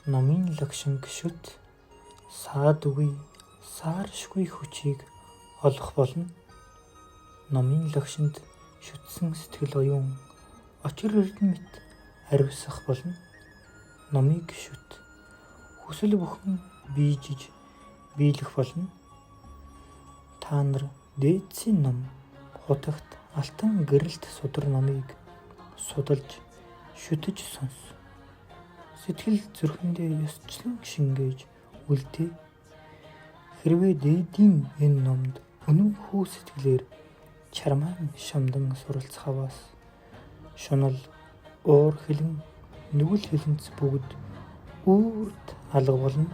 Номын лагшин гişүт саад үгүй сааршгүй хүчийг олох болно. Номын лагшинд шүтсэн сэтгэл оюун очир эрдэмэд ариусгах болно. Номыг гişүт хүсэл бүхэн биежиж биелэх болно. Та нар дээдсийн ном хутагт алтан гэрэлт судар номыг судалж шүтэж сонс. Сэтгэл зүрхэндээ ёсчлон шингээж үлдээ. Хэрвээ дээдийн энэ номд үнэн хүү сэтгэлээр чармаан шамдан суралцах аваас шунал уур хилэн нүгэл хилэнц бүгд үрд алга болно.